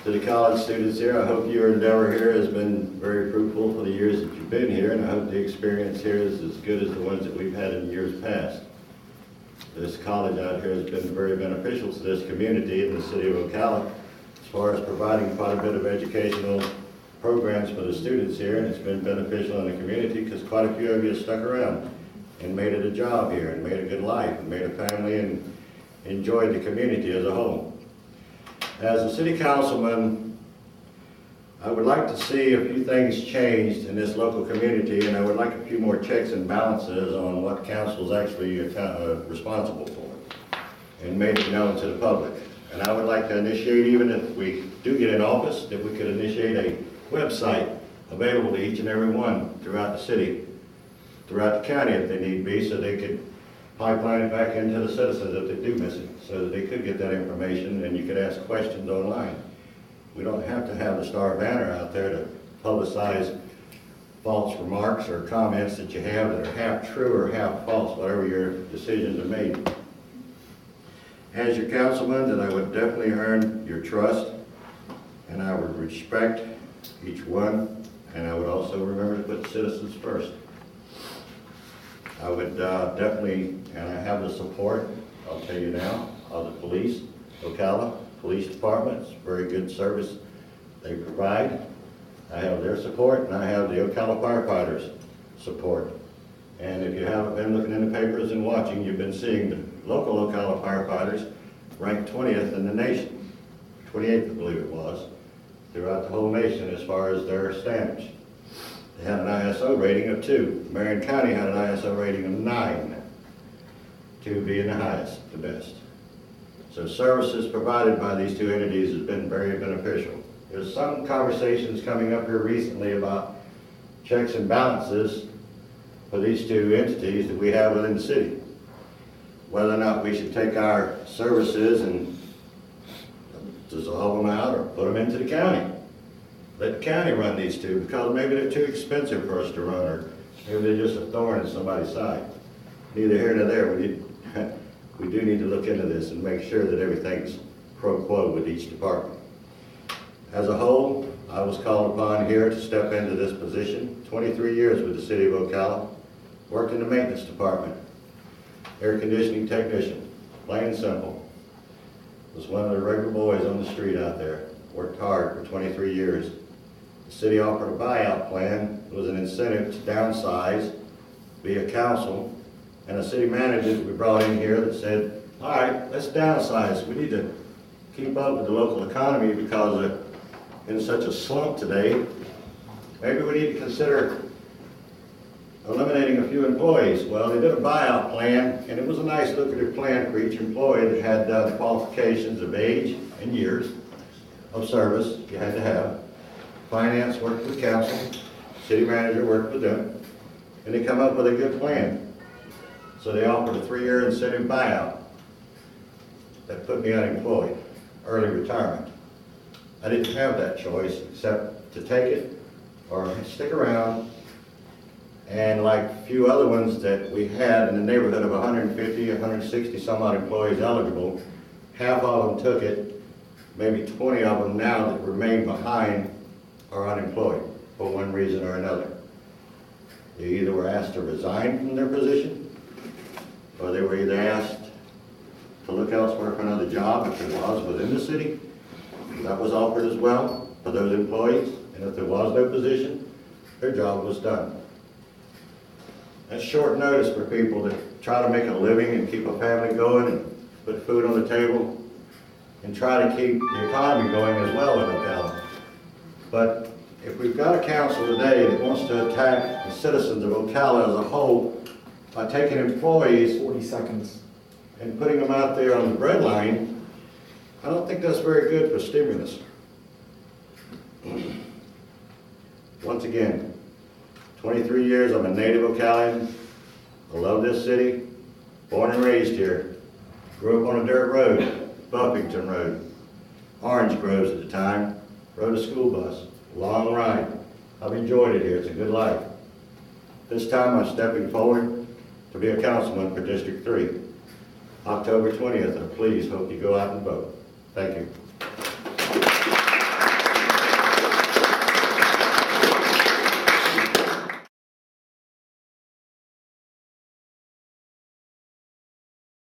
To the college students here, I hope your endeavor here has been very fruitful for the years that you've been here, and I hope the experience here is as good as the ones that we've had in years past. This college out here has been very beneficial to this community in the city of Ocala as far as providing quite a bit of educational programs for the students here, and it's been beneficial in the community because quite a few of you stuck around and made it a job here and made a good life and made a family and enjoyed the community as a whole. As a city councilman, I would like to see a few things changed in this local community, and I would like a few more checks and balances on what council is actually responsible for and made it known to the public. And I would like to initiate, even if we do get in office, that we could initiate a website available to each and every one throughout the city, throughout the county if they need be, so they could pipeline it back into the citizens if they do miss it, so that they could get that information and you could ask questions online. We don't have to have the Star Banner out there to publicize false remarks or comments that you have that are half true or half false, whatever your decisions are made. As your councilman, that I would definitely earn your trust, and I would respect each one, and I would also remember to put the citizens first. I would definitely, and I have the support, I'll tell you now, of the police, Ocala Police Department. It's very good service they provide. I have their support, and I have the Ocala firefighters' support. And if you haven't been looking in the papers and watching, you've been seeing the local Ocala firefighters ranked 20th in the nation, 28th I believe it was, throughout the whole nation as far as their standards. They had an ISO rating of 2. Marion County had an ISO rating of 9, 2 being the highest, the best. So services provided by these two entities has been very beneficial. There's some conversations coming up here recently about checks and balances for these two entities that we have within the city. Whether or not we should take our services and dissolve them out or put them into the county. Let the county run these two, because maybe they're too expensive for us to run, or maybe they're just a thorn in somebody's side. Neither here nor there. We do need to look into this and make sure that everything's pro quo with each department. As a whole, I was called upon here to step into this position. 23 years with the city of Ocala. Worked in the maintenance department. Air conditioning technician. Plain and simple. Was one of the regular boys on the street out there. Worked hard for 23 years. The city offered a buyout plan. It was an incentive to downsize via council, and a city manager that we brought in here that said, all right, let's downsize. We need to keep up with the local economy because we're in such a slump today. Maybe we need to consider eliminating a few employees. Well, they did a buyout plan, and it was a nice lucrative plan for each employee that had the qualifications of age and years of service you had to have. Finance worked with council, city manager worked with them, and they come up with a good plan. So they offered a 3-year incentive buyout that put me unemployed, early retirement. I didn't have that choice except to take it or stick around. And like a few other ones that we had in the neighborhood of 150, 160 some odd employees eligible, half of them took it. Maybe 20 of them now that remain behind are unemployed for one reason or another. They either were asked to resign from their position, or they were either asked to look elsewhere for another job if there was within the city. That was offered as well for those employees, and if there was no position, their job was done. That's short notice for people that try to make a living and keep a family going and put food on the table and try to keep the economy going as well in Ocala. But if we've got a council today that wants to attack the citizens of Ocala as a whole by taking employees 40 seconds. and putting them out there on the breadline, I don't think that's very good for stimulus. Once again, 23 years, I'm a native Ocalayan. I love this city, born and raised here. Grew up on a dirt road, Buffington Road, Orange Groves at the time, rode a school bus, long ride. I've enjoyed it here, it's a good life. This time I'm stepping forward to be a councilman for District 3. October 20th, and please hope you go out and vote. Thank you.